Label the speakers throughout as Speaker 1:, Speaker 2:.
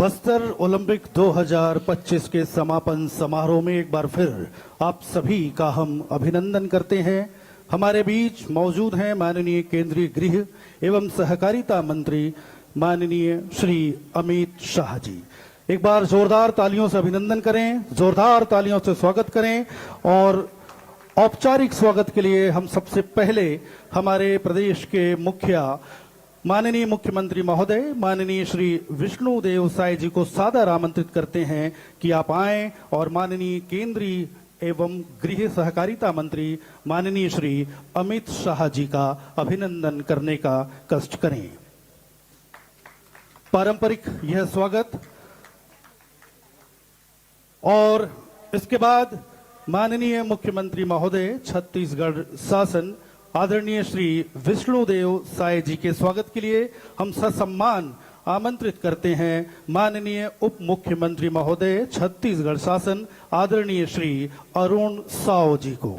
Speaker 1: Bastar Olympic 2025 के समापन समारोह में एक बार फिर आप सभी का हम अभिनंदन करते हैं। हमारे बीच मौजूद हैं माननीय केंद्रीय गृह एवं सहकारिता मंत्री माननीय श्री अमित शाह जी। एक बार जोरदार तालियों से अभिनंदन करें, जोरदार तालियों से स्वागत करें। और औपचारिक स्वागत के लिए हम सबसे पहले हमारे प्रदेश के मुखिया माननीय मुख्यमंत्री महोदय माननीय श्री विष्णुदेव साय जी को सादर आमंत्रित करते हैं कि आप आएं और माननीय केंद्रीय एवं गृह सहकारिता मंत्री माननीय श्री अमित शाह जी का अभिनंदन करने का कष्ट करें। पारंपरिक यह स्वागत और इसके बाद माननीय मुख्यमंत्री महोदय छत्तीसगढ़ शासन आदरणीय श्री विष्णुदेव साय जी के स्वागत के लिए हम ससम्मान आमंत्रित करते हैं माननीय उप मुख्यमंत्री महोदय छत्तीसगढ़ शासन आदरणीय श्री अरुण साव जी को।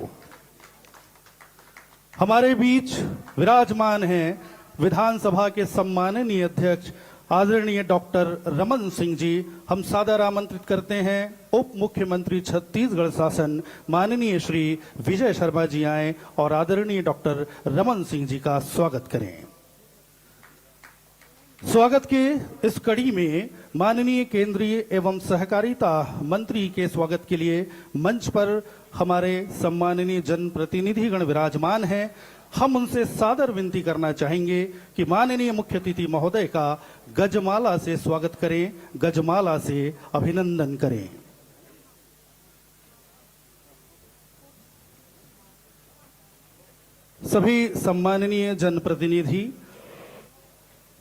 Speaker 1: हमारे बीच विराजमान हैं विधानसभा के सम्माननीय अध्यक्ष आदरणीय डॉक्टर रमन सिंह जी। हम सादर आमंत्रित करते हैं उप मुख्यमंत्री छत्तीसगढ़ शासन माननीय श्री विजय शर्मा जी आए और आदरणीय डॉक्टर रमन सिंह जी का स्वागत करें। स्वागत के इस कड़ी में माननीय केंद्रीय एवं सहकारिता मंत्री के स्वागत के लिए मंच पर हमारे सम्माननीय जनप्रतिनिधिगण विराजमान हैं। हम उनसे सादर विनती करना चाहेंगे कि माननीय मुख्य अतिथि महोदय का गजमाला से स्वागत करें, गजमाला से अभिनंदन करें। सभी सम्माननीय जनप्रतिनिधि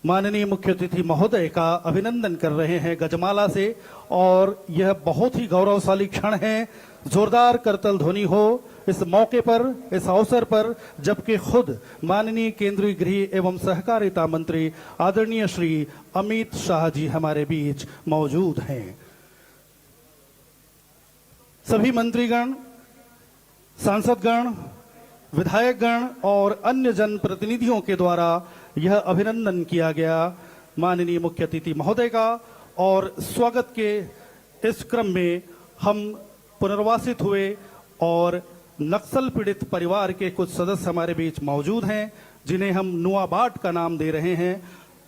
Speaker 1: माननीय मुख्य अतिथि महोदय का अभिनंदन कर रहे हैं गजमाला से और यह बहुत ही गौरवशाली क्षण है। जोरदार करतल ध्वनि हो इस मौके पर, इस अवसर पर, जबकि खुद माननीय केंद्रीय गृह एवं सहकारिता मंत्री आदरणीय श्री अमित शाह जी हमारे बीच मौजूद हैं। सभी मंत्रीगण, सांसदगण, विधायकगण और अन्य जनप्रतिनिधियों के द्वारा यह अभिनंदन किया गया माननीय मुख्य अतिथि महोदय का। और स्वागत के इस क्रम में हम पुनर्वासित हुए और नक्सल पीड़ित परिवार के कुछ सदस्य हमारे बीच मौजूद हैं जिन्हें हम नुआबाट का नाम दे रहे हैं।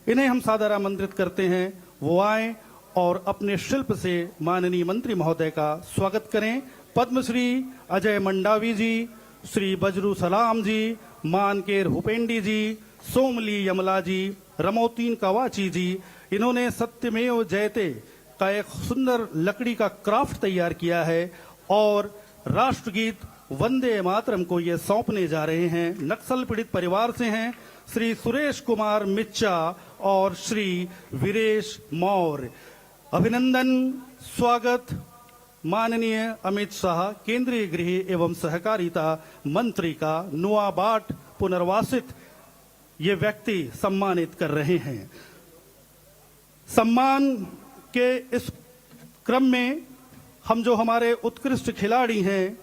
Speaker 1: इन्हें हम सादर आमंत्रित करते हैं वो आए और अपने शिल्प से माननीय मंत्री महोदय का स्वागत करें। पद्मश्री अजय मंडावी जी, श्री बजरू सलाम जी, मानकेर हुपेंडी जी, सोमली यमला जी, रमोतीन कवाची जी, इन्होंने सत्यमेव जयते का एक सुंदर लकड़ी का क्राफ्ट तैयार किया है और राष्ट्रगीत वंदे मातरम को ये सौंपने जा रहे हैं। नक्सल पीड़ित परिवार से हैं श्री सुरेश कुमार मिच्चा और श्री वीरेश मौर्य। अभिनंदन, स्वागत माननीय अमित शाह केंद्रीय गृह एवं सहकारिता मंत्री का नुआबाट पुनर्वासित ये व्यक्ति सम्मानित कर रहे हैं। सम्मान के इस क्रम में हम जो हमारे उत्कृष्ट खिलाड़ी हैं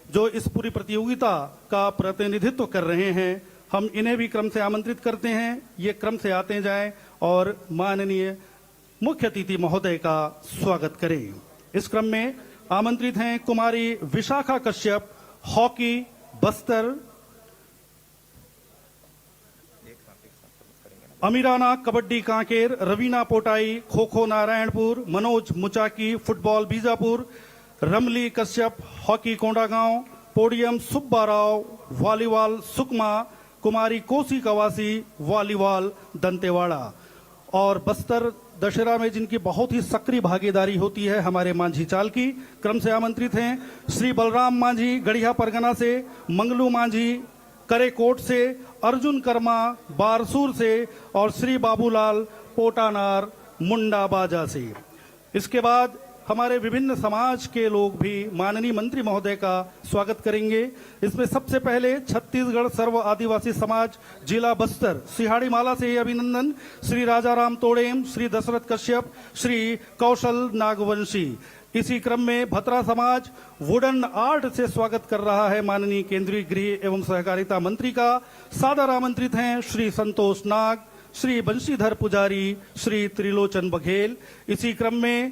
Speaker 1: जो इस पूरी प्रतियोगिता का प्रतिनिधित्व कर रहे हैं, हम इन्हें भी क्रम से आमंत्रित करते हैं। ये क्रम से आते जाएं और माननीय मुख्य अतिथि महोदय का स्वागत करें। इस क्रम में आमंत्रित हैं कुमारी Vishakha Kashyap, hockey Bastar, Amirana kabaddi Kanker, Raveena Potai kho kho Narayanpur, Manoj Muchaki football Bijapur, Ramli Kashyap hockey Kondagaon, Podiyam Subbarao volleyball Sukma, कुमारी कोसी कवासी वॉलीबॉल दंतेवाड़ा। और बस्तर दशहरा में जिनकी बहुत ही सक्रिय भागीदारी होती है हमारे मांझी चाल की, क्रम से आमंत्रित हैं श्री बलराम मांझी गढ़िया परगना से, मंगलू मांझी करेकोट से, अर्जुन कर्मा बारसूर से और श्री बाबूलाल पोटानार मुंडा बाजा से। इसके बाद हमारे विभिन्न समाज के लोग भी माननीय मंत्री महोदय का स्वागत करेंगे। इसमें सबसे पहले छत्तीसगढ़ सर्व आदिवासी समाज जिला बस्तर सिहाड़ी माला से अभिनंदन श्री राजाराम तोड़ेम, श्री दशरथ कश्यप, श्री कौशल नागवंशी। इसी क्रम में भतरा समाज वुडन आर्ट से स्वागत कर रहा है माननीय केंद्रीय गृह एवं सहकारिता मंत्री का। सादर आमंत्रित हैं श्री संतोष नाग, श्री बंशीधर पुजारी, श्री त्रिलोचन बघेल। इसी क्रम में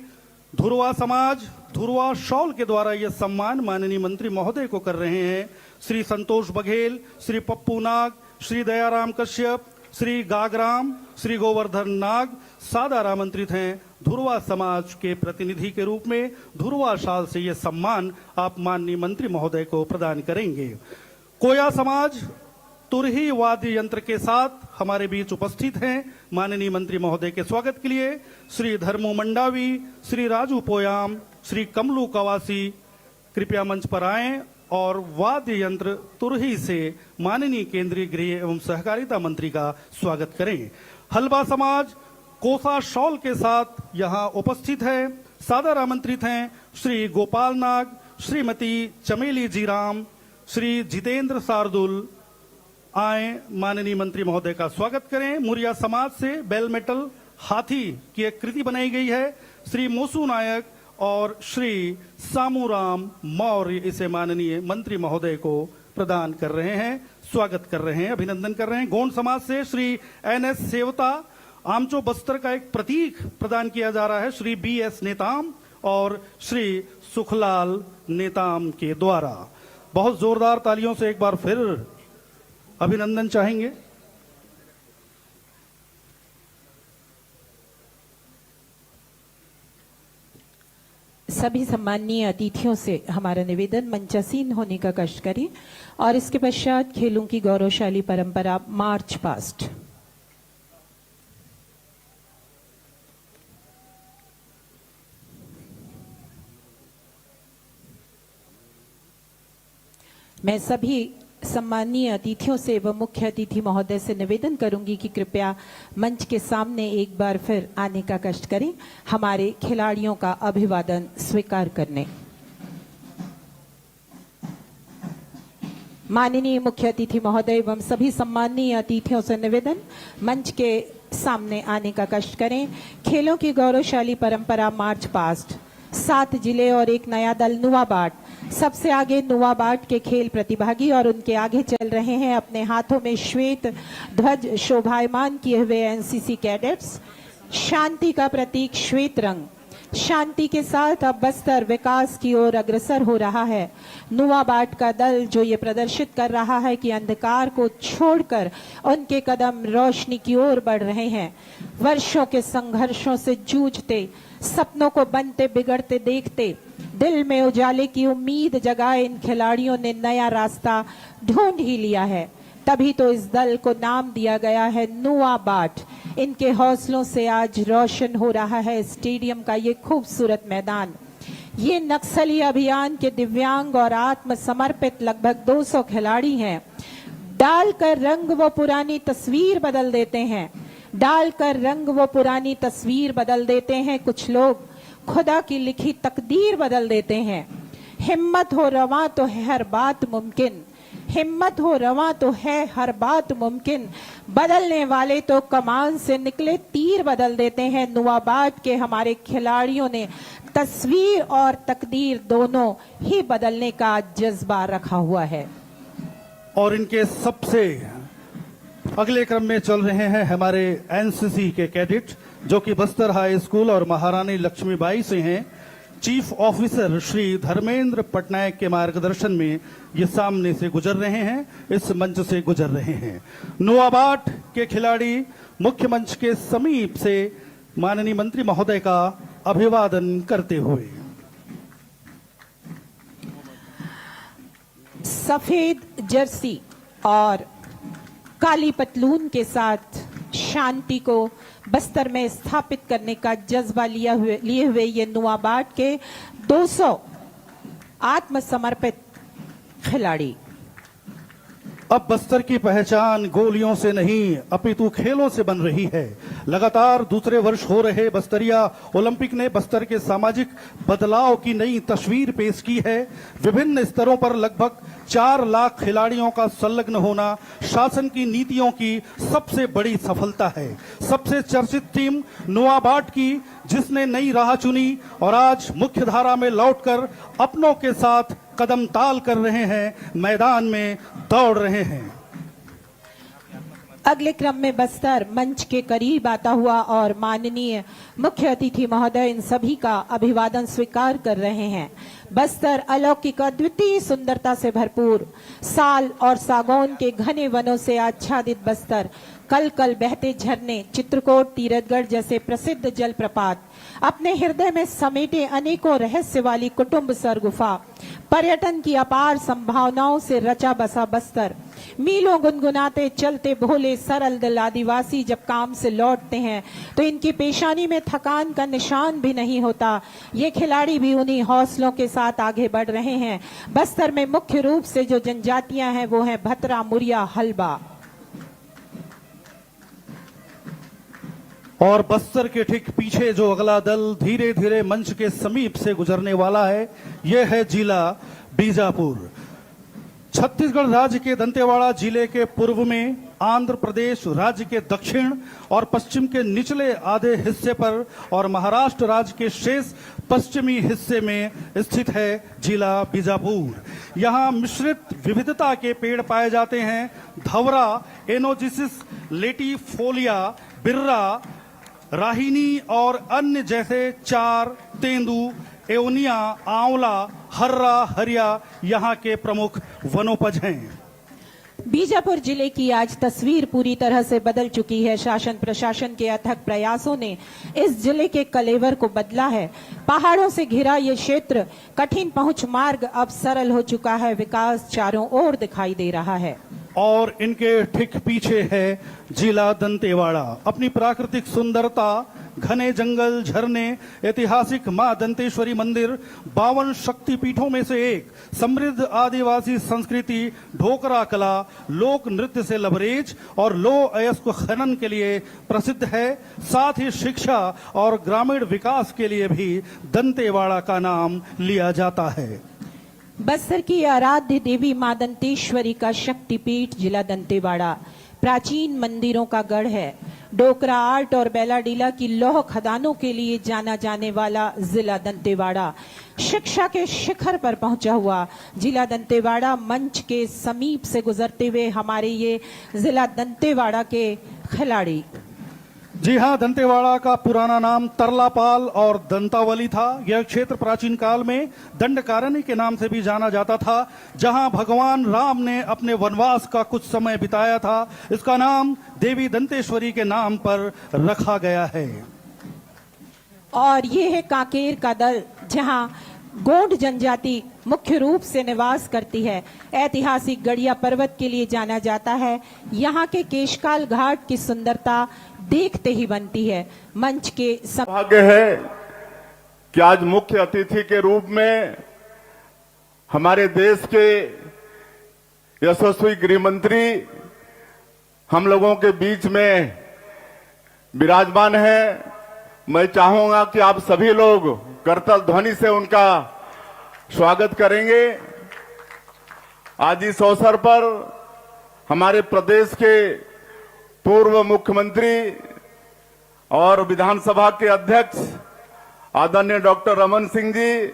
Speaker 1: धुरवा समाज धुरवा शॉल के द्वारा यह सम्मान माननीय मंत्री महोदय को कर रहे हैं। श्री संतोष बघेल, श्री पप्पू नाग, श्री दयाराम कश्यप, श्री गागराम, श्री गोवर्धन नाग सादर आमंत्रित हैं। धुरवा समाज के प्रतिनिधि के रूप में धुरवा शाल से यह सम्मान आप माननीय मंत्री महोदय को प्रदान करेंगे। कोया समाज तुरही वाद्य यंत्र के साथ हमारे बीच उपस्थित हैं। माननीय मंत्री महोदय के स्वागत के लिए श्री धर्मू मंडावी, श्री राजू पोयाम, श्री कमलू कवासी कृपया मंच पर आएं और वाद्य यंत्र तुरही से माननीय केंद्रीय गृह एवं सहकारिता मंत्री का स्वागत करें। हलबा समाज कोसा शॉल के साथ यहाँ उपस्थित है। सादर आमंत्रित हैं श्री गोपाल नाग, श्रीमती चमेली जीराम, श्री जितेंद्र सारदुल। आए माननीय मंत्री महोदय का स्वागत करें। मुरिया समाज से बेल मेटल हाथी की एक कृति बनाई गई है। श्री मोसू नायक और श्री सामूराम मौर्य इसे माननीय मंत्री महोदय को प्रदान कर रहे हैं, स्वागत कर रहे हैं, अभिनंदन कर रहे हैं। गोंड समाज से श्री एनएस सेवता, आमचो बस्तर का एक प्रतीक प्रदान किया जा रहा है श्री बीएस नेताम और श्री सुखलाल नेताम के द्वारा। बहुत जोरदार तालियों से एक बार फिर अभिनंदन चाहेंगे।
Speaker 2: सभी सम्माननीय अतिथियों से हमारा निवेदन मंचासीन होने का कष्ट करें और इसके पश्चात खेलों की गौरवशाली परंपरा मार्च पास्ट। मैं सभी सम्माननीय अतिथियों से एवं मुख्य अतिथि महोदय से निवेदन करूंगी कि कृपया मंच के सामने एक बार फिर आने का कष्ट करें, हमारे खिलाड़ियों का अभिवादन स्वीकार करने। माननीय मुख्य अतिथि महोदय एवं सभी सम्माननीय अतिथियों से निवेदन, मंच के सामने आने का कष्ट करें। खेलों की गौरवशाली परंपरा मार्च पास्ट, 7 जिले और एक नया दल नुवाबाट। सबसे आगे नुवाबाट के खेल प्रतिभागी और उनके आगे चल रहे हैं अपने हाथों में श्वेत ध्वज शोभायमान किए हुए एनसीसी कैडेट्स। शांति का प्रतीक श्वेत रंग, शांति के साथ अब बस्तर विकास की ओर अग्रसर हो रहा है। नुवाबाट का दल जो ये प्रदर्शित कर रहा है कि अंधकार को छोड़कर उनके कदम रोशनी की ओर बढ़ रहे हैं। वर्षों के संघर्षों से जूझते, सपनों को बनते बिगड़ते देखते, दिल में उजाले की उम्मीद जगाए इन खिलाड़ियों ने नया रास्ता ढूंढ ही लिया है। तभी तो इस दल को नाम दिया गया है नुवाबाट। इनके हौसलों से आज रोशन हो रहा है स्टेडियम का ये खूबसूरत मैदान। ये नक्सली अभियान के दिव्यांग और आत्मसमर्पित लगभग 200 खिलाड़ी हैं। डालकर रंग वो पुरानी तस्वीर बदल देते हैं, डालकर रंग वो पुरानी तस्वीर बदल देते हैं। कुछ लोग खुदा की लिखी तकदीर बदल देते हैं। हिम्मत हो रवां तो है हर बात मुमकिन, हिम्मत हो रवां तो है हर बात मुमकिन। बदलने वाले तो कमान से निकले तीर बदल देते हैं। नुवाबाट के हमारे खिलाड़ियों ने तस्वीर और तकदीर दोनों ही बदलने का जज्बा रखा हुआ है।
Speaker 1: और इनके सबसे अगले क्रम में चल रहे हैं हमारे एनसीसी के कैडेट जो कि बस्तर हाई स्कूल और महारानी लक्ष्मीबाई से हैं। चीफ ऑफिसर श्री धर्मेंद्र पटनायक के मार्गदर्शन में ये सामने से गुजर रहे हैं, इस मंच से गुजर रहे हैं। नुवाबाट के खिलाड़ी मुख्य मंच के समीप से माननीय मंत्री महोदय का अभिवादन करते हुए।
Speaker 2: सफेद जर्सी और काली पतलून के साथ शांति को बस्तर में स्थापित करने का जज्बा लिए हुए ये नुवाबाट के 200 आत्मसमर्पित खिलाड़ी।
Speaker 1: अब बस्तर की पहचान गोलियों से नहीं अपितु खेलों से बन रही है। लगातार दूसरे वर्ष हो रहे बस्तरिया ओलंपिक ने बस्तर के सामाजिक बदलाव की नई तस्वीर पेश की है। विभिन्न स्तरों पर लगभग 4 लाख खिलाड़ियों का संलग्न होना शासन की नीतियों की सबसे बड़ी सफलता है। सबसे चर्चित टीम नुवाबाट की जिसने नई राह चुनी और आज मुख्य धारा में लौटकर अपनों के साथ कदम ताल कर रहे हैं, मैदान में दौड़ रहे हैं।
Speaker 2: अगले क्रम में बस्तर मंच के करीब आता हुआ और माननीय मुख्य अतिथि महोदय इन सभी का अभिवादन स्वीकार कर रहे हैं। बस्तर अलौकिक अद्वितीय सुंदरता से भरपूर, साल और सागौन के घने वनों से आच्छादित बस्तर, कल कल बहते झरने, चित्रकूट, तीरथगढ़ जैसे प्रसिद्ध जलप्रपात, अपने हृदय में समेटे अनेकों रहस्य वाली कुटुंब सर गुफा, पर्यटन की अपार संभावनाओं से रचा बसा बस्तर, मीलों गुनगुनाते चलते भोले सरल दिल आदिवासी जब काम से लौटते हैं तो इनकी पेशानी में थकान का निशान भी नहीं होता। ये खिलाड़ी भी उन्हीं हौसलों के साथ आगे बढ़ रहे हैं। बस्तर में मुख्य रूप से जो जनजातियां हैं वो हैं भतरा, मुरिया, हल्बा।
Speaker 1: और बस्तर के ठीक पीछे जो अगला दल धीरे धीरे मंच के समीप से गुजरने वाला है, यह है जिला बीजापुर। छत्तीसगढ़ राज्य के दंतेवाड़ा जिले के पूर्व में, आंध्र प्रदेश राज्य के दक्षिण और पश्चिम के निचले आधे हिस्से पर और महाराष्ट्र राज्य के शेष पश्चिमी हिस्से में स्थित है जिला बीजापुर। यहाँ मिश्रित विविधता के पेड़ पाए जाते हैं। धवरा, एनोजिसिस, लेटिफोलिया, बिर्रा, राहिनी और अन्य जैसे चार, तेंदू, एवनिया, आंवला, हर्रा, हरिया यहाँ के प्रमुख वनोपज हैं।
Speaker 2: बीजापुर जिले की आज तस्वीर पूरी तरह से बदल चुकी है। शासन प्रशासन के अथक प्रयासों ने इस जिले के कलेवर को बदला है। पहाड़ों से घिरा ये क्षेत्र, कठिन पहुंच मार्ग अब सरल हो चुका है। विकास चारों ओर दिखाई दे रहा है।
Speaker 1: और इनके ठीक पीछे है जिला दंतेवाड़ा। अपनी प्राकृतिक सुंदरता, घने जंगल, झरने, ऐतिहासिक मां दंतेश्वरी मंदिर, 52 शक्तिपीठों में से एक, समृद्ध आदिवासी संस्कृति, ढोकरा कला, लोक नृत्य से लबरेज और लो अयस्क खनन के लिए प्रसिद्ध है। साथ ही शिक्षा और ग्रामीण विकास के लिए भी दंतेवाड़ा का नाम लिया जाता है।
Speaker 2: बस्तर की आराध्य देवी मां दंतेश्वरी का शक्तिपीठ जिला दंतेवाड़ा प्राचीन मंदिरों का गढ़ है। डोकरा आर्ट और बेलाडीला की लौह खदानों के लिए जाना जाने वाला जिला दंतेवाड़ा, शिक्षा के शिखर पर पहुंचा हुआ जिला दंतेवाड़ा मंच के समीप से गुजरते हुए हमारे ये जिला दंतेवाड़ा के खिलाड़ी।
Speaker 1: जी हाँ, दंतेवाड़ा का पुराना नाम तरलापाल और दंतावली था। यह क्षेत्र प्राचीन काल में दंडकारणी के नाम से भी जाना जाता था, जहां भगवान राम ने अपने वनवास का कुछ समय बिताया था। इसका नाम देवी दंतेश्वरी के नाम पर रखा गया है।
Speaker 2: और ये है कांकेर का दल, जहां गोंड जनजाति मुख्य रूप से निवास करती है। ऐतिहासिक गड़िया पर्वत के लिए जाना जाता है। यहाँ के केशकाल घाट की सुंदरता देखते ही बनती है। मंच के
Speaker 3: सौभाग्य है कि आज मुख्य अतिथि के रूप में हमारे देश के यशस्वी गृह मंत्री हम लोगों के बीच में विराजमान है। मैं चाहूंगा कि आप सभी लोग करतल ध्वनि से उनका स्वागत करेंगे। आज इस अवसर पर हमारे प्रदेश के पूर्व मुख्यमंत्री और विधानसभा के अध्यक्ष आदरणीय डॉक्टर रमन सिंह जी,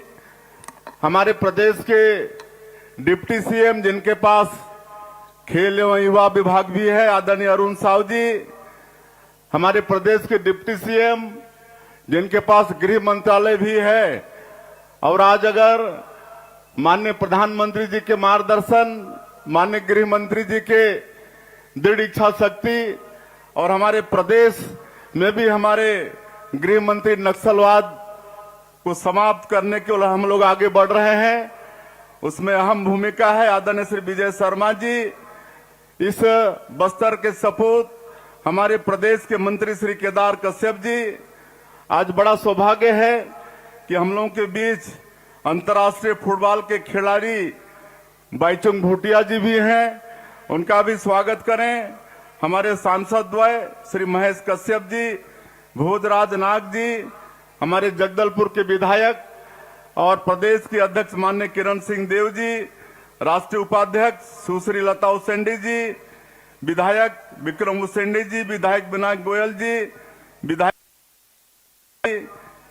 Speaker 3: हमारे प्रदेश के डिप्टी सीएम जिनके पास खेल एवं युवा विभाग भी है आदरणीय अरुण साव जी, हमारे प्रदेश के डिप्टी सीएम जिनके पास गृह मंत्रालय भी है, और आज अगर माननीय प्रधानमंत्री जी के मार्गदर्शन, माननीय गृह मंत्री जी के दृढ़ इच्छा शक्ति और हमारे प्रदेश में भी हमारे गृह मंत्री नक्सलवाद को समाप्त करने के लिए हम लोग आगे बढ़ रहे हैं, उसमें अहम भूमिका है आदरणीय श्री विजय शर्मा जी। इस बस्तर के सपूत हमारे प्रदेश के मंत्री श्री केदार कश्यप जी। आज बड़ा सौभाग्य है कि हम लोगों के बीच अंतर्राष्ट्रीय फुटबॉल के खिलाड़ी बाईचुंग भूटिया जी भी हैं, उनका भी स्वागत करें। हमारे सांसद द्वय श्री महेश कश्यप जी, भोजराज नाग जी, हमारे जगदलपुर के विधायक और प्रदेश के अध्यक्ष माननीय किरण सिंह देव जी, राष्ट्रीय उपाध्यक्ष सुश्री लता उसेंडी जी, विधायक विक्रम उसेंडी जी, विधायक विनायक गोयल जी,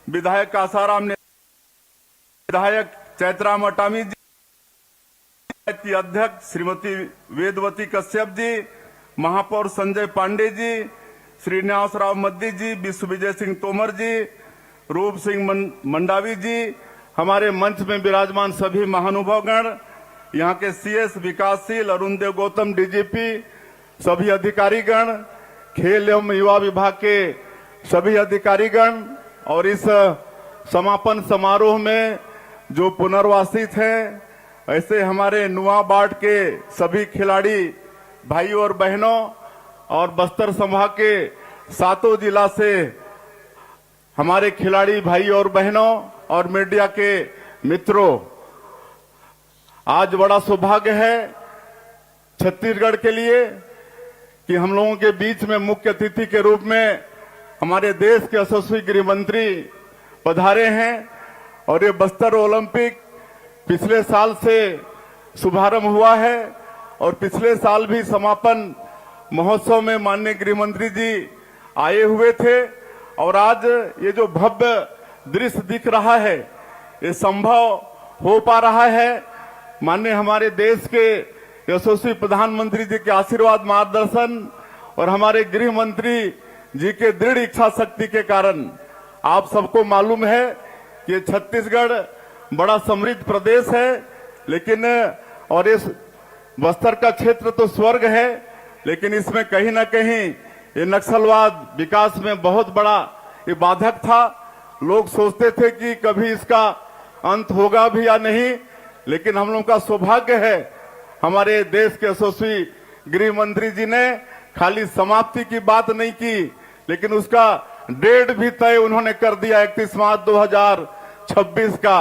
Speaker 3: विधायक आसाराम ने, विधायक चैतराम अटामी जी की अध्यक्ष श्रीमती वेदवती कश्यप जी, महापौर संजय पांडे जी, श्रीनिवास राव मद्दी जी, विश्वविजय सिंह तोमर जी, रूप सिंह मंडावी जी, हमारे मंच में विराजमान सभी महानुभावगण, यहाँ के सीएस विकासशील अरुणदेव गौतम डीजीपी, सभी अधिकारीगण, खेल एवं युवा विभाग के सभी अधिकारीगण और इस समापन समारोह में जो पुनर्वासित हैं, ऐसे हमारे नुआ बार्ड के सभी खिलाड़ी भाइयों और बहनों और बस्तर संभाग के 7 जिला से हमारे खिलाड़ी भाई और बहनों और मीडिया के मित्रों, आज बड़ा सौभाग्य है छत्तीसगढ़ के लिए कि हम लोगों के बीच में मुख्य अतिथि के रूप में हमारे देश के यशस्वी गृह मंत्री पधारे हैं और ये बस्तर ओलंपिक पिछले साल से शुभारंभ हुआ है और पिछले साल भी समापन महोत्सव में माननीय गृह मंत्री जी आए हुए थे और आज ये जो भव्य दृश्य दिख रहा है ये संभव हो पा रहा है माननीय हमारे देश के यशस्वी प्रधानमंत्री जी के आशीर्वाद मार्गदर्शन और हमारे गृह मंत्री जी के दृढ़ इच्छा शक्ति के कारण। आप सबको मालूम है कि छत्तीसगढ़ बड़ा समृद्ध प्रदेश है, लेकिन और इस बस्तर का क्षेत्र तो स्वर्ग है, लेकिन इसमें कहीं ना कहीं ये नक्सलवाद विकास में बहुत बड़ा ये बाधक था। लोग सोचते थे कि कभी इसका अंत होगा भी या नहीं, लेकिन हम लोगों का सौभाग्य है हमारे देश के यशस्वी गृह मंत्री जी ने खाली समाप्ति की बात नहीं की, लेकिन उसका डेट भी तय उन्होंने कर दिया 31 मार्च 2026 का।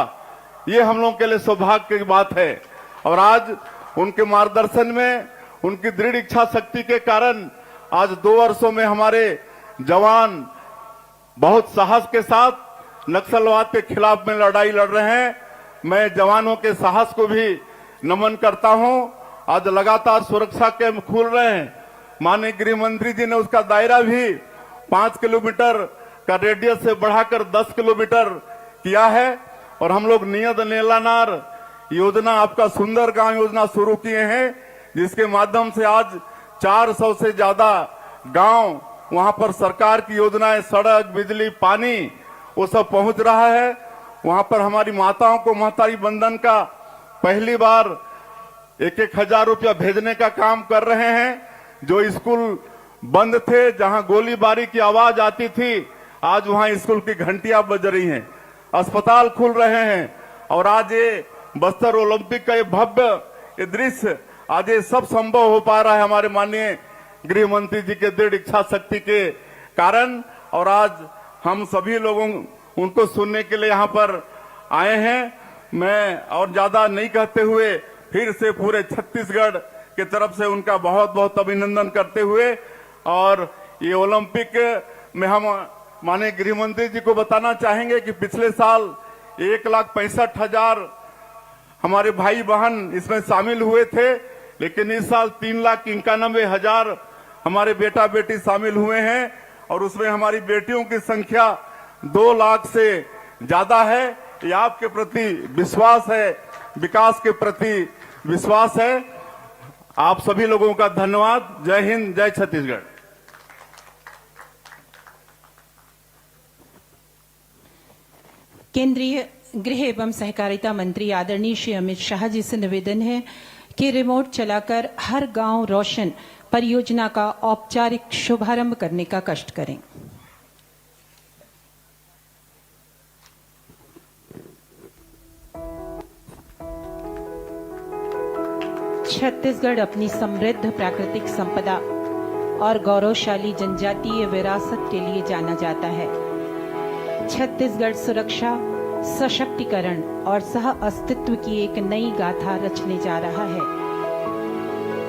Speaker 3: ये हम लोगों के लिए सौभाग्य की बात है और आज उनके मार्गदर्शन में उनकी दृढ़ इच्छा शक्ति के कारण आज 2 वर्षों में हमारे जवान बहुत साहस के साथ नक्सलवाद के खिलाफ में लड़ाई लड़ रहे हैं। मैं जवानों के साहस को भी नमन करता हूं। आज लगातार सुरक्षा कैंप खुल रहे हैं। माननीय गृह मंत्री जी ने उसका दायरा भी 5 किलोमीटर का रेडियस से बढ़ाकर 10 किलोमीटर किया है और हम लोग नियत नेलानार योजना, आपका सुंदर गांव योजना शुरू किए हैं, जिसके माध्यम से आज 400 से ज्यादा गांव वहां पर सरकार की योजनाएं, सड़क, बिजली, पानी वो सब पहुंच रहा है। वहां पर हमारी माताओं को महतारी बंधन का पहली बार 1,000 रुपया भेजने का काम कर रहे हैं। जो स्कूल बंद थे, जहां गोलीबारी की आवाज आती थी, आज वहां स्कूल की घंटियां बज रही हैं, अस्पताल खुल रहे हैं और आज ये बस्तर ओलंपिक का ये भव्य ये दृश्य, आज ये सब संभव हो पा रहा है हमारे माननीय गृह मंत्री जी के दृढ़ इच्छा शक्ति के कारण। और आज हम सभी लोगों उनको सुनने के लिए यहाँ पर आए हैं। मैं और ज्यादा नहीं कहते हुए फिर से पूरे छत्तीसगढ़ की तरफ से उनका बहुत बहुत अभिनंदन करते हुए, और ये ओलंपिक में हम माननीय गृह मंत्री जी को बताना चाहेंगे कि पिछले साल 1,65,000 हमारे भाई बहन इसमें शामिल हुए थे, लेकिन इस साल 3,91,000 हमारे बेटा बेटी शामिल हुए हैं और उसमें हमारी बेटियों की संख्या 2 लाख से ज्यादा है। ये आपके प्रति विश्वास है, विकास के प्रति विश्वास है। आप सभी लोगों का धन्यवाद। जय हिंद, जय छत्तीसगढ़।
Speaker 2: केंद्रीय गृह एवं सहकारिता मंत्री आदरणीय श्री अमित शाह जी से निवेदन है कि रिमोट चलाकर हर गांव रोशन परियोजना का औपचारिक शुभारंभ करने का कष्ट करें। छत्तीसगढ़ अपनी समृद्ध प्राकृतिक संपदा और गौरवशाली जनजातीय विरासत के लिए जाना जाता है। छत्तीसगढ़ सुरक्षा, सशक्तिकरण और सह अस्तित्व की एक नई गाथा रचने जा रहा है।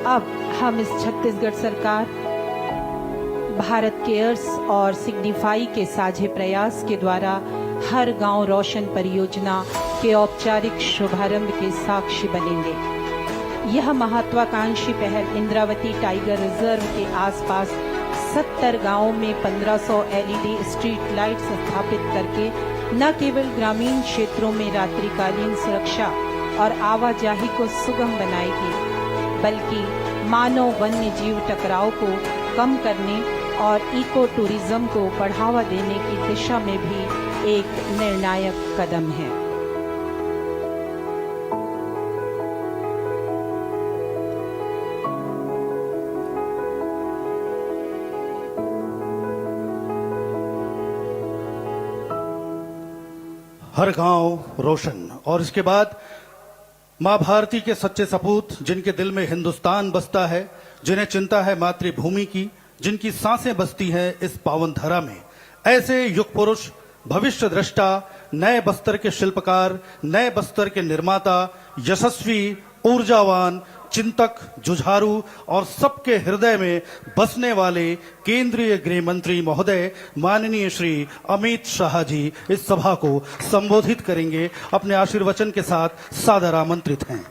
Speaker 2: अब हम इस छत्तीसगढ़ सरकार, भारत केयर्स और सिग्निफाई के साझे प्रयास के द्वारा हर गांव रोशन परियोजना के औपचारिक शुभारंभ के साक्षी बनेंगे। यह महत्वाकांक्षी पहल इंद्रावती टाइगर रिजर्व के आसपास 70 गांवों में 1500 एलईडी स्ट्रीट लाइट्स स्थापित करके न केवल ग्रामीण क्षेत्रों में रात्रिकालीन सुरक्षा और आवाजाही को सुगम बनाएगी, बल्कि मानव वन्य जीव टकराव को कम करने और इको टूरिज्म को बढ़ावा देने की दिशा में भी एक निर्णायक कदम है।
Speaker 1: हर गांव रोशन। और इसके बाद मां भारती के सच्चे सपूत, जिनके दिल में हिंदुस्तान बसता है, जिन्हें चिंता है मातृभूमि की, जिनकी सांसें बसती हैं इस पावन धरा में, ऐसे युग पुरुष, भविष्य दृष्टा, नए बस्तर के शिल्पकार, नए बस्तर के निर्माता, यशस्वी, ऊर्जावान, चिंतक, जुझारू और सबके हृदय में बसने वाले केंद्रीय गृह मंत्री महोदय माननीय श्री अमित शाह जी इस सभा को संबोधित करेंगे। अपने आशीर्वचन के साथ सादर आमंत्रित हैं।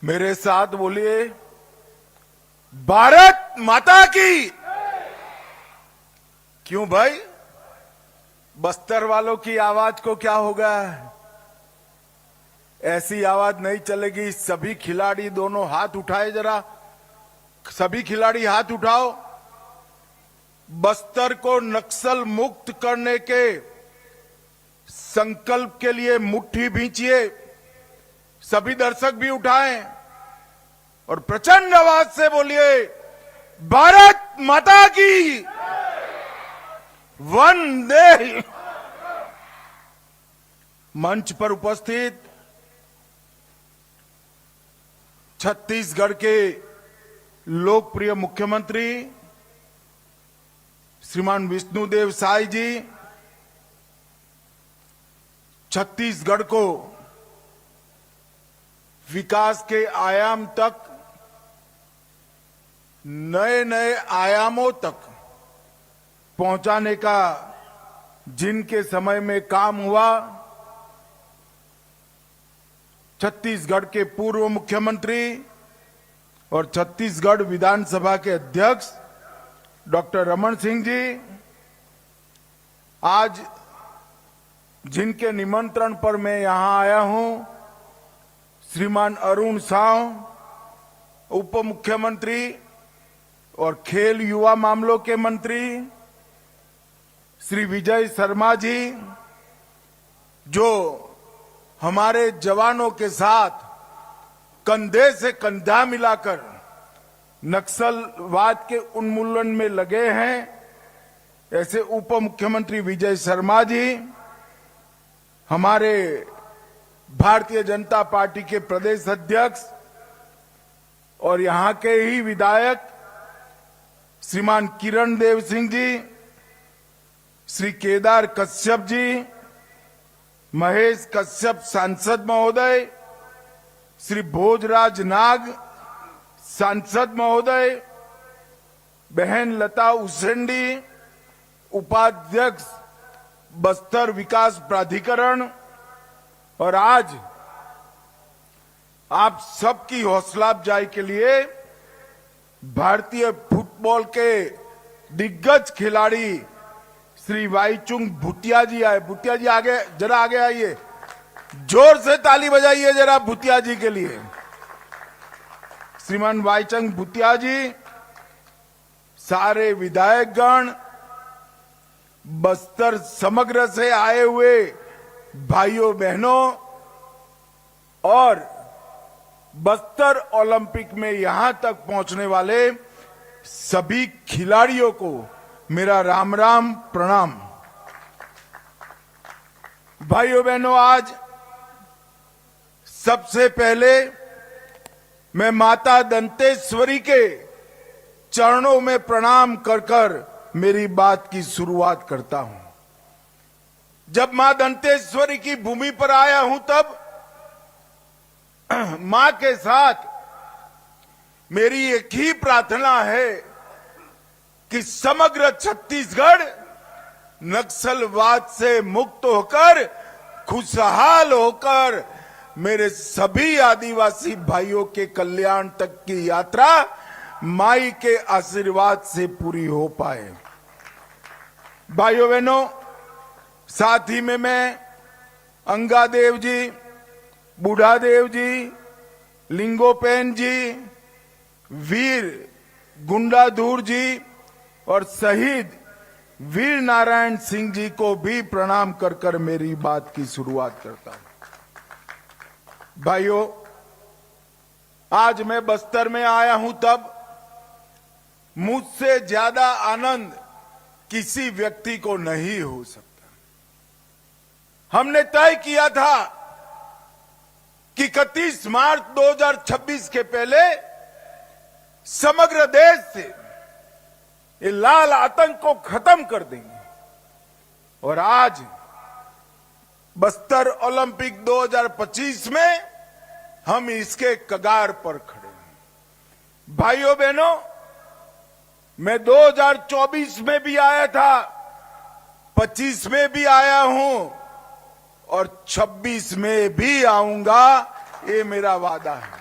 Speaker 4: मेरे साथ बोलिए, भारत माता की। क्यों भाई, बस्तर वालों की आवाज को क्या होगा? ऐसी आवाज नहीं चलेगी। सभी खिलाड़ी दोनों हाथ उठाए जरा, सभी खिलाड़ी हाथ उठाओ। बस्तर को नक्सल मुक्त करने के संकल्प के लिए मुट्ठी भींचिए। सभी दर्शक भी उठाएं और प्रचंड आवाज से बोलिए, भारत माता की वंदे। मंच पर उपस्थित छत्तीसगढ़ के लोकप्रिय मुख्यमंत्री श्रीमान विष्णुदेव साय जी छत्तीसगढ़ को विकास के आयाम तक, नए नए आयामों तक पहुंचाने का जिनके समय में काम हुआ, छत्तीसगढ़ के पूर्व मुख्यमंत्री और छत्तीसगढ़ विधानसभा के अध्यक्ष डॉक्टर रमन सिंह जी, आज जिनके निमंत्रण पर मैं यहां आया हूं, श्रीमान अरुण साव उप मुख्यमंत्री और खेल युवा मामलों के मंत्री, श्री विजय शर्मा जी, जो हमारे जवानों के साथ कंधे से कंधा मिलाकर नक्सलवाद के उन्मूलन में लगे हैं, ऐसे उप मुख्यमंत्री विजय शर्मा जी, हमारे भारतीय जनता पार्टी के प्रदेश अध्यक्ष और यहां के ही विधायक श्रीमान किरण देव सिंह जी, श्री केदार कश्यप जी, महेश कश्यप सांसद महोदय, श्री भोजराज नाग सांसद महोदय, बहन लता उसेंडी उपाध्यक्ष बस्तर विकास प्राधिकरण, और आज आप सबकी हौसला अफजाई के लिए भारतीय फुटबॉल के दिग्गज खिलाड़ी श्री वाईचुंग भूटिया जी आए। भूटिया जी आगे जरा आगे आइए, जोर से ताली बजाइए जरा भूटिया जी के लिए। श्रीमान वाईचुंग भूटिया जी, सारे विधायकगण, बस्तर समग्र से आए हुए भाइयों बहनों और बस्तर ओलंपिक में यहां तक पहुंचने वाले सभी खिलाड़ियों को मेरा राम राम प्रणाम। भाइयों बहनों, आज सबसे पहले मैं माता दंतेश्वरी के चरणों में प्रणाम कर कर मेरी बात की शुरुआत करता हूं। जब मां दंतेश्वरी की भूमि पर आया हूं, तब मां के साथ मेरी एक ही प्रार्थना है कि समग्र छत्तीसगढ़ नक्सलवाद से मुक्त होकर, खुशहाल होकर मेरे सभी आदिवासी भाइयों के कल्याण तक की यात्रा माई के आशीर्वाद से पूरी हो पाए। भाइयों बहनों, साथ ही में मैं अंगादेव जी, बूढ़ादेव जी, लिंगोपेन जी, वीर गुंडाधुर जी और शहीद वीर नारायण सिंह जी को भी प्रणाम कर कर मेरी बात की शुरुआत करता हूं। भाइयों, आज मैं बस्तर में आया हूं तब मुझसे ज्यादा आनंद किसी व्यक्ति को नहीं हो सकता। हमने तय किया था कि 31 मार्च 2026 के पहले समग्र देश से ये लाल आतंक को खत्म कर देंगे और आज बस्तर ओलंपिक 2025 में हम इसके कगार पर खड़े हैं। भाइयों बहनों, मैं 2024 में भी आया था, 25 में भी आया हूं और 26 में भी आऊंगा, ये मेरा वादा है।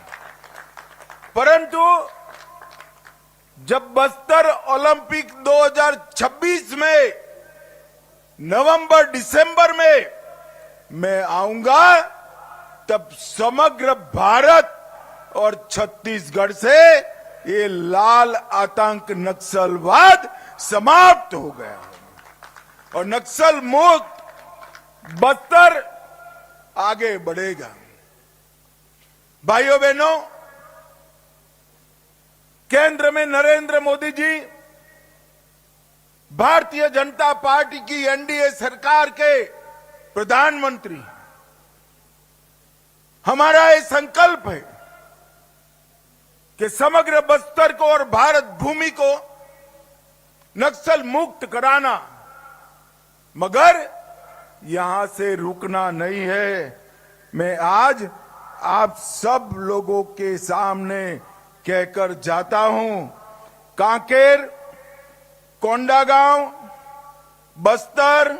Speaker 4: परंतु जब बस्तर ओलंपिक 2026 में नवंबर दिसंबर में मैं आऊंगा, तब समग्र भारत और छत्तीसगढ़ से ये लाल आतंक नक्सलवाद समाप्त हो गया और नक्सल मुक्त बस्तर आगे बढ़ेगा। भाइयों बहनों, केंद्र में नरेंद्र मोदी जी भारतीय जनता पार्टी की एनडीए सरकार के प्रधानमंत्री। हमारा ये संकल्प है कि समग्र बस्तर को और भारत भूमि को नक्सल मुक्त कराना, मगर यहां से रुकना नहीं है। मैं आज आप सब लोगों के सामने कहकर जाता हूं, कांकेर, कोंडागांव, बस्तर,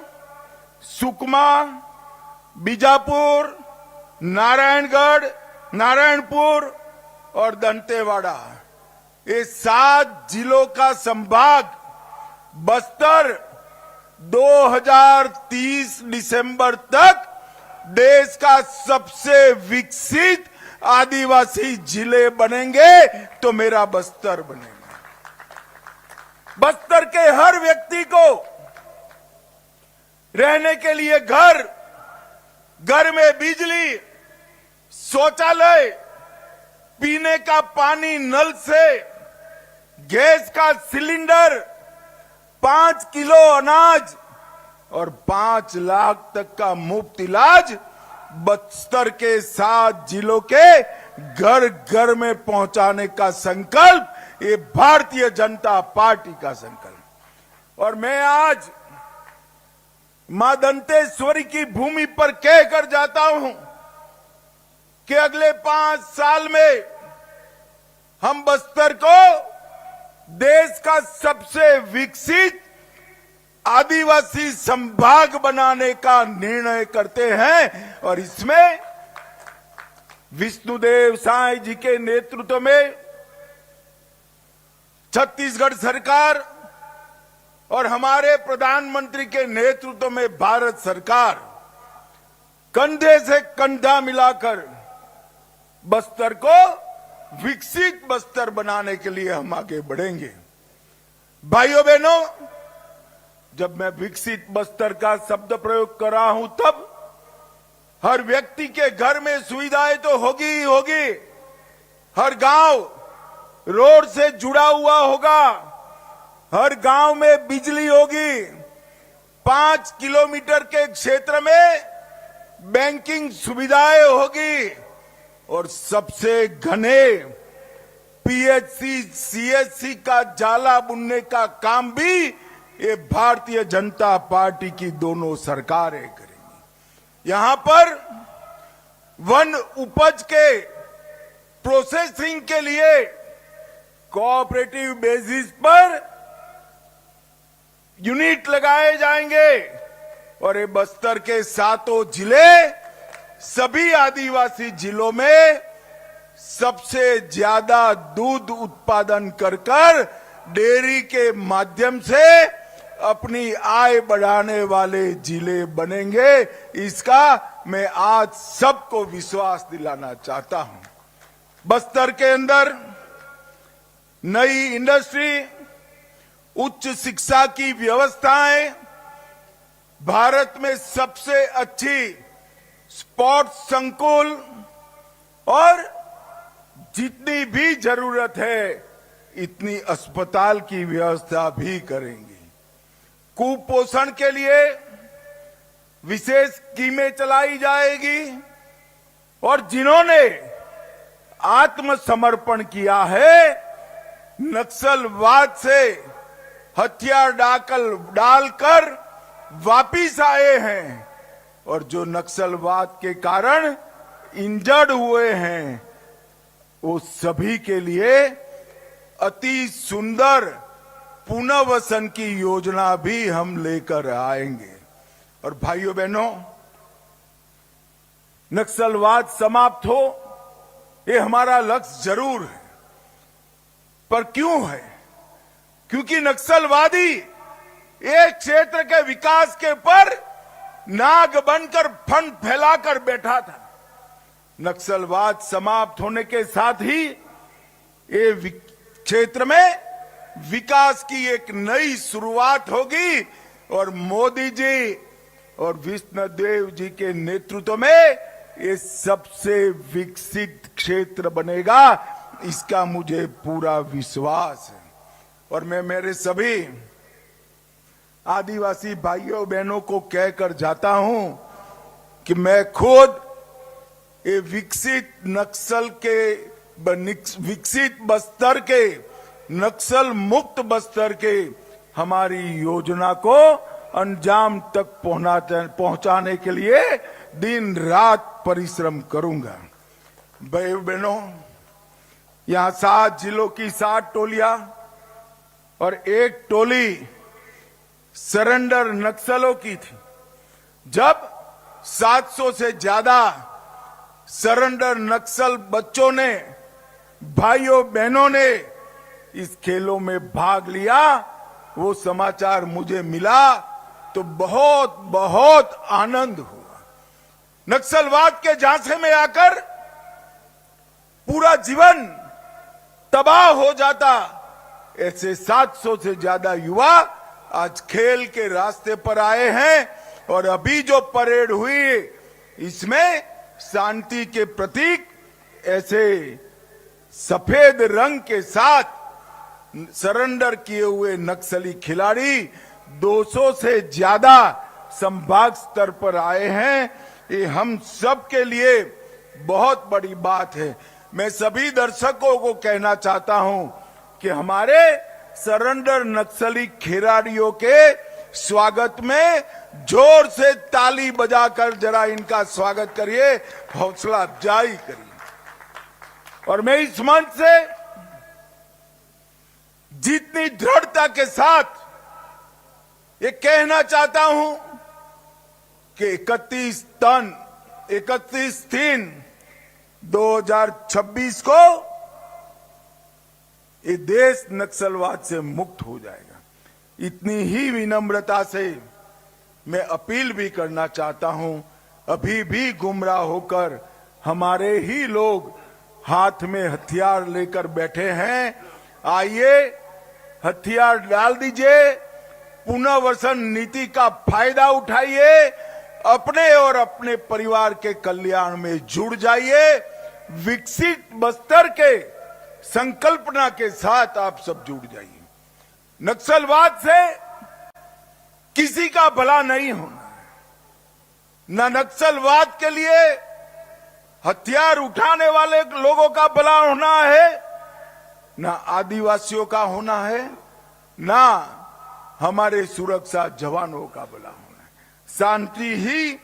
Speaker 4: सुकमा, बीजापुर, नारायणगढ़, नारायणपुर और दंतेवाड़ा, ये 7 जिलों का संभाग बस्तर 2030 दिसंबर तक देश का सबसे विकसित आदिवासी जिले बनेंगे तो मेरा बस्तर बनेगा। बस्तर के हर व्यक्ति को रहने के लिए घर, घर में बिजली, शौचालय, पीने का पानी नल से, गैस का सिलेंडर, 5 किलो अनाज और 5 लाख तक का मुफ्त इलाज बस्तर के 7 जिलों के घर घर में पहुंचाने का संकल्प ये भारतीय जनता पार्टी का संकल्प। और मैं आज मां दंतेश्वरी की भूमि पर कहकर जाता हूं कि अगले 5 साल में हम बस्तर को देश का सबसे विकसित आदिवासी संभाग बनाने का निर्णय करते हैं और इसमें विष्णुदेव साय जी के नेतृत्व में छत्तीसगढ़ सरकार और हमारे प्रधानमंत्री के नेतृत्व में भारत सरकार कंधे से कंधा मिलाकर बस्तर को विकसित बस्तर बनाने के लिए हम आगे बढ़ेंगे। भाइयों बहनों, जब मैं विकसित बस्तर का शब्द प्रयोग कर रहा हूं तब हर व्यक्ति के घर में सुविधाएं तो होगी ही होगी। हर गांव रोड से जुड़ा हुआ होगा, हर गांव में बिजली होगी, 5 किलोमीटर के क्षेत्र में बैंकिंग सुविधाएं होगी और सबसे घने पीएचसी, सीएचसी का जाला बुनने का काम भी ये भारतीय जनता पार्टी की दोनों सरकारें करेंगी। यहां पर वन उपज के प्रोसेसिंग के लिए कोऑपरेटिव बेसिस पर यूनिट लगाए जाएंगे और ये बस्तर के 7 जिले सभी आदिवासी जिलों में सबसे ज्यादा दूध उत्पादन कर डेयरी के माध्यम से अपनी आय बढ़ाने वाले जिले बनेंगे, इसका मैं आज सबको विश्वास दिलाना चाहता हूं। बस्तर के अंदर नई इंडस्ट्री, उच्च शिक्षा की व्यवस्थाएं, भारत में सबसे अच्छी स्पोर्ट्स संकुल और जितनी भी जरूरत है इतनी अस्पताल की व्यवस्था भी करेंगे। कुपोषण के लिए विशेष स्कीमें चलाई जाएगी और जिन्होंने आत्मसमर्पण किया है, नक्सलवाद से हथियार डालकर वापिस आए हैं और जो नक्सलवाद के कारण इंजर्ड हुए हैं, वो सभी के लिए अति सुंदर पुनर्वसन की योजना भी हम लेकर आएंगे। और भाइयों बहनों, नक्सलवाद समाप्त हो, ये हमारा लक्ष्य जरूर है। पर क्यों है? क्योंकि नक्सलवादी एक क्षेत्र के विकास के ऊपर नाग बनकर फंड फैलाकर बैठा था। नक्सलवाद समाप्त होने के साथ ही ये क्षेत्र में विकास की एक नई शुरुआत होगी और मोदी जी और विष्णुदेव जी के नेतृत्व में ये सबसे विकसित क्षेत्र बनेगा, इसका मुझे पूरा विश्वास है। और मैं मेरे सभी आदिवासी भाइयों बहनों को कहकर जाता हूं कि मैं खुद ये विकसित बस्तर के, नक्सल मुक्त बस्तर के हमारी योजना को अंजाम तक पहुंचाने के लिए दिन रात परिश्रम करूंगा। भाई बहनों, यहां 7 जिलों की 7 टोलियां और एक टोली सरेंडर नक्सलों की थी। जब 700 से ज्यादा सरेंडर नक्सल बच्चों ने, भाइयों बहनों ने इस खेलों में भाग लिया, वो समाचार मुझे मिला तो बहुत बहुत आनंद हुआ। नक्सलवाद के झांसे में आकर पूरा जीवन तबाह हो जाता, ऐसे 700 से ज्यादा युवा आज खेल के रास्ते पर आए हैं। और अभी जो परेड हुई, इसमें शांति के प्रतीक ऐसे सफेद रंग के साथ सरेंडर किए हुए नक्सली खिलाड़ी 200 से ज्यादा संभाग स्तर पर आए हैं। ये हम सब के लिए बहुत बड़ी बात है। मैं सभी दर्शकों को कहना चाहता हूं कि हमारे सरेंडर नक्सली खिलाड़ियों के स्वागत में जोर से ताली बजाकर जरा इनका स्वागत करिए, हौसला अफजाई करिए। और मैं इस मंच से जितनी दृढ़ता के साथ ये कहना चाहता हूं कि 31/3/2026 को ये देश नक्सलवाद से मुक्त हो जाएगा। इतनी ही विनम्रता से मैं अपील भी करना चाहता हूं, अभी भी गुमराह होकर हमारे ही लोग हाथ में हथियार लेकर बैठे हैं। आइए, हथियार डाल दीजिए, पुनर्वसन नीति का फायदा उठाइए, अपने और अपने परिवार के कल्याण में जुड़ जाइए। विकसित बस्तर के संकल्पना के साथ आप सब जुड़ जाइए। नक्सलवाद से किसी का भला नहीं होना है। न नक्सलवाद के लिए हथियार उठाने वाले लोगों का भला होना है, न आदिवासियों का होना है, न हमारे सुरक्षा जवानों का भला होना है। शांति ही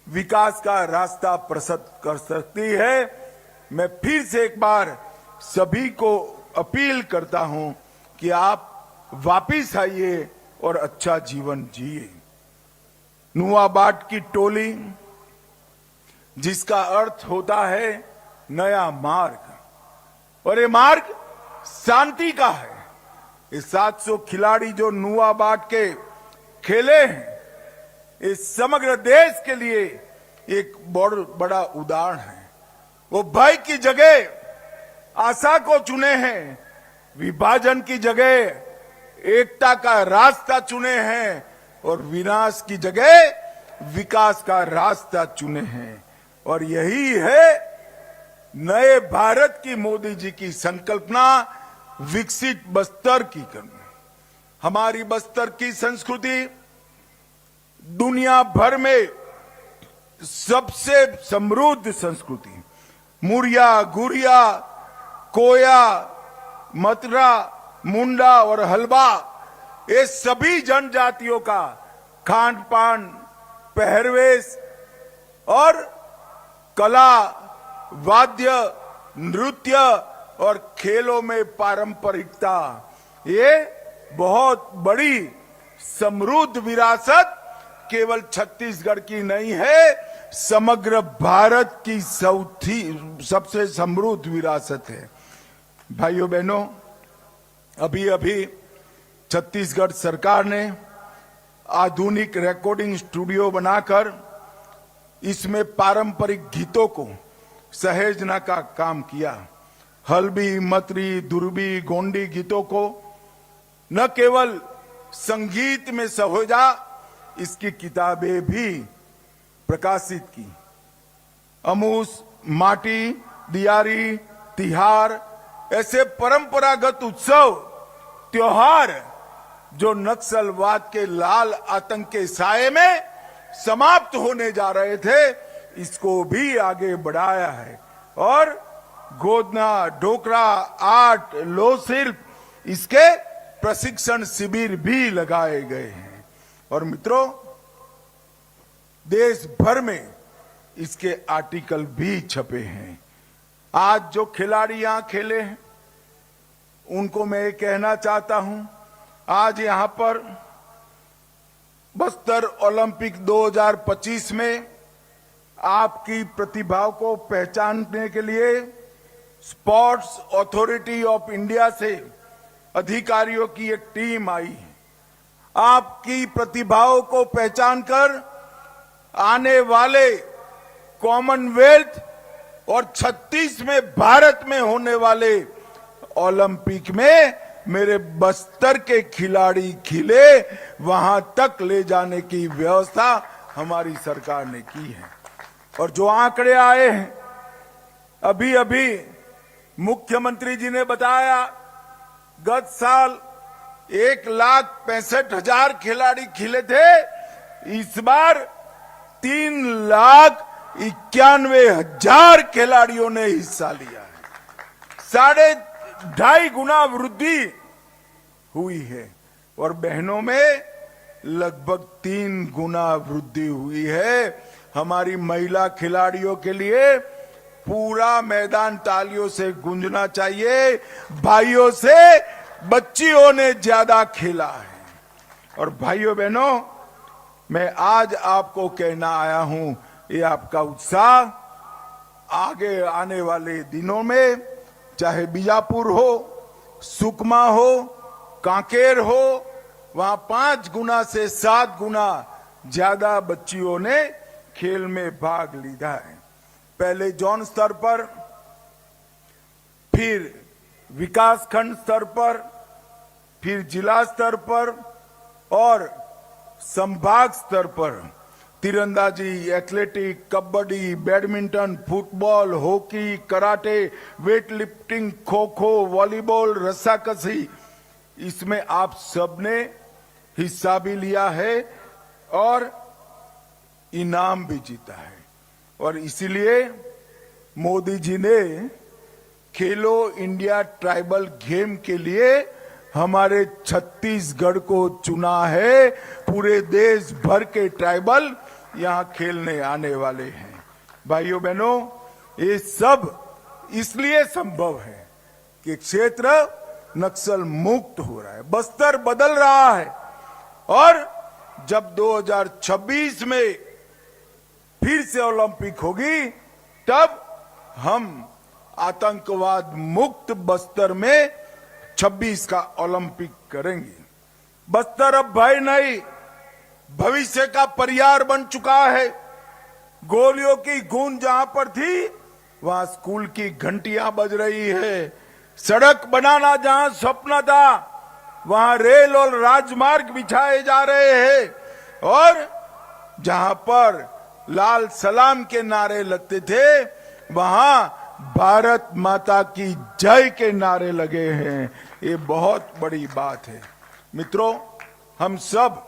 Speaker 4: विकास का रास्ता प्रशस्त कर सकती है। मैं फिर से एक बार सभी को अपील करता हूं कि आप वापिस आइए और अच्छा जीवन जिए। नुआबाट की टोली, जिसका अर्थ होता है नया मार्ग, और ये मार्ग शांति का है, ये 700 खिलाड़ी जो नुआ बांट के खेले हैं, इस समग्र देश के लिए एक बड़ा उदाहरण है। वो भय की जगह आशा को चुने हैं, विभाजन की जगह एकता का रास्ता चुने हैं और विनाश की जगह विकास का रास्ता चुने हैं। और यही है नए भारत की मोदी जी की संकल्पना, विकसित बस्तर की करना। हमारी बस्तर की संस्कृति दुनिया भर में सबसे समृद्ध संस्कृति, मुरिया, गुरिया, कोया, मतरा, मुंडा और हलवा, ये सभी जनजातियों का खान पान, पहरवेश और कला, वाद्य, नृत्य और खेलों में पारंपरिकता, ये बहुत बड़ी समृद्ध विरासत केवल छत्तीसगढ़ की नहीं है, समग्र भारत की सबसे समृद्ध विरासत है। भाइयों बहनों, अभी अभी छत्तीसगढ़ सरकार ने आधुनिक रिकॉर्डिंग स्टूडियो बनाकर इसमें पारंपरिक गीतों को सहेजना का काम किया। हल्बी, मतरी, दुर्बी, गोंडी गीतों को न केवल संगीत में सहेजा, इसकी किताबें भी प्रकाशित की। अमूस, माटी, दियारी, तिहार ऐसे परंपरागत उत्सव, त्योहार जो नक्सलवाद के लाल आतंक के साए में समाप्त होने जा रहे थे, इसको भी आगे बढ़ाया है। और गोदना, ढोकरा, आर्ट, लोह शिल्प, इसके प्रशिक्षण शिविर भी लगाए गए हैं। और मित्रों, देश भर में इसके आर्टिकल भी छपे हैं। आज जो खिलाड़ी यहां खेले हैं, उनको मैं कहना चाहता हूं, आज यहां पर बस्तर ओलंपिक 2025 में आपकी प्रतिभा को पहचानने के लिए स्पोर्ट्स अथॉरिटी ऑफ इंडिया से अधिकारियों की एक टीम आई है। आपकी प्रतिभाओं को पहचानकर आने वाले कॉमनवेल्थ और 36 में भारत में होने वाले ओलंपिक में मेरे बस्तर के खिलाड़ी खिले, वहां तक ले जाने की व्यवस्था हमारी सरकार ने की है। और जो आंकड़े आए हैं, अभी अभी मुख्यमंत्री जी ने बताया, गत साल 1,65,000 खिलाड़ी खिले थे, इस बार 3,91,000 खिलाड़ियों ने हिस्सा लिया है। 2.5 गुना वृद्धि हुई है। और बहनों में लगभग 3 गुना वृद्धि हुई है। हमारी महिला खिलाड़ियों के लिए पूरा मैदान तालियों से गूंजना चाहिए। भाइयों से बच्चियों ने ज्यादा खेला है। और भाइयों बहनों, मैं आज आपको कहना आया हूं, ये आपका उत्साह आगे आने वाले दिनों में, चाहे बीजापुर हो, सुकमा हो, कांकेर हो, वहां 5 गुना से 7 गुना ज्यादा बच्चियों ने खेल में भाग लिया है। पहले जोन स्तर पर, फिर विकासखंड स्तर पर, फिर जिला स्तर पर और संभाग स्तर पर तीरंदाजी, athletic, kabaddi, badminton, football, hockey, karate, weight lifting, kho kho, volleyball, रस्साकशी, इसमें आप सबने हिस्सा भी लिया है और इनाम भी जीता है। और इसीलिए मोदी जी ने खेलो इंडिया ट्राइबल गेम के लिए हमारे छत्तीसगढ़ को चुना है। पूरे देश भर के ट्राइबल यहां खेलने आने वाले हैं। भाइयों बहनों, ये सब इसलिए संभव है कि क्षेत्र नक्सल मुक्त हो रहा है, बस्तर बदल रहा है। और जब 2026 में फिर से ओलंपिक होगी, तब हम आतंकवाद मुक्त बस्तर में 26 का ओलंपिक करेंगे। बस्तर अब भय नहीं, भविष्य का परियार बन चुका है। गोलियों की गूंज जहां पर थी, वहां स्कूल की घंटियां बज रही है। सड़क बनाना जहां सपना था, वहां रेल और राजमार्ग बिछाए जा रहे हैं। और जहां पर लाल सलाम के नारे लगते थे, वहां भारत माता की जय के नारे लगे हैं। ये बहुत बड़ी बात है। मित्रों, हम सब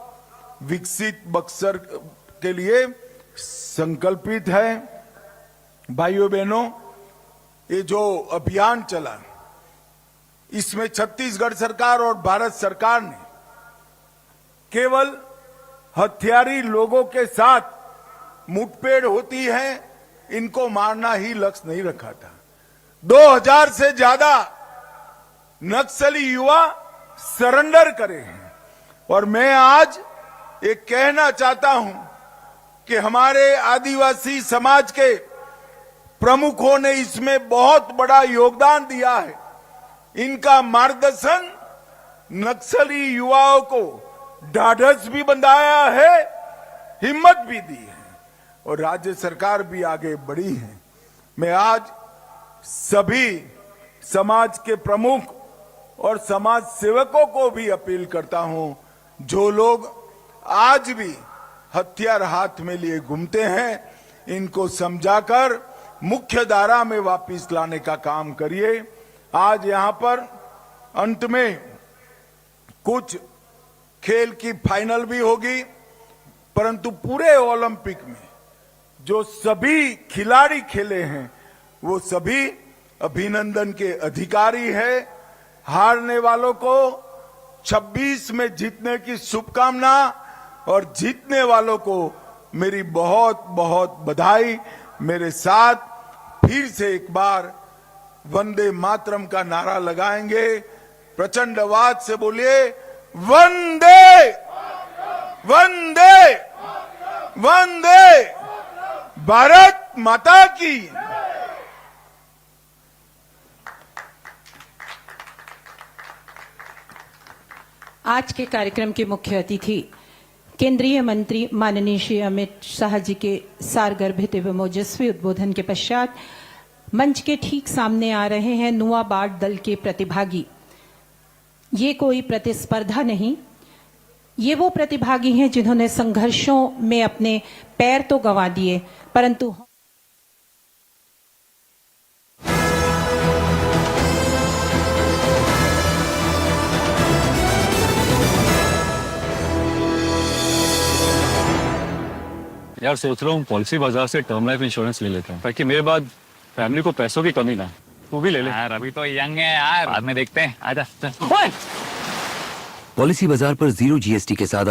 Speaker 4: विकसित बक्सर के लिए संकल्पित हैं। भाइयों बहनों, ये जो अभियान चला, इसमें छत्तीसगढ़ सरकार और भारत सरकार ने केवल हथियारी लोगों के साथ मुठभेड़ होती है, इनको मारना ही लक्ष्य नहीं रखा था। 2000 से ज्यादा नक्सली युवा सरेंडर करे हैं। और मैं आज ये कहना चाहता हूं कि हमारे आदिवासी समाज के प्रमुखों ने इसमें बहुत बड़ा योगदान दिया है। इनका मार्गदर्शन नक्सली युवाओं को ढाढ़स भी बंधाया है, हिम्मत भी दी है, और राज्य सरकार भी आगे बढ़ी है। मैं आज सभी समाज के प्रमुख और समाज सेवकों को भी अपील करता हूं, जो लोग आज भी हथियार हाथ में लिए घूमते हैं, इनको समझाकर मुख्य धारा में वापस लाने का काम करिए। आज यहां पर अंत में कुछ खेल की फाइनल भी होगी, परंतु पूरे ओलंपिक में जो सभी खिलाड़ी खेले हैं, वो सभी अभिनंदन के अधिकारी हैं। हारने वालों को 26 में जीतने की शुभकामना, और जीतने वालों को मेरी बहुत बहुत बधाई। मेरे साथ फिर से एक बार वंदे मातरम का नारा लगाएंगे। प्रचंड आवाज से बोलिए, वंदे वंदे वंदे भारत माता की।
Speaker 2: आज के कार्यक्रम के मुख्य अतिथि केंद्रीय मंत्री माननीय श्री अमित शाह जी के सारगर्भित एवं ओजस्वी उद्बोधन के पश्चात मंच के ठीक सामने आ रहे हैं नुआ बाट दल के प्रतिभागी। ये कोई प्रतिस्पर्धा नहीं, ये वो प्रतिभागी हैं जिन्होंने संघर्षों में अपने पैर तो गंवा दिए, परंतु
Speaker 5: यार सोच रहा हूँ पॉलिसी बाजार से टर्म लाइफ इंश्योरेंस ले लेता हूँ, ताकि मेरे बाद फैमिली को पैसों की कमी ना। तू भी ले ले
Speaker 6: यार, अभी तो यंग है यार, बाद में देखते हैं। आजा चल।
Speaker 7: पॉलिसी बाजार पर 0 GST के साथ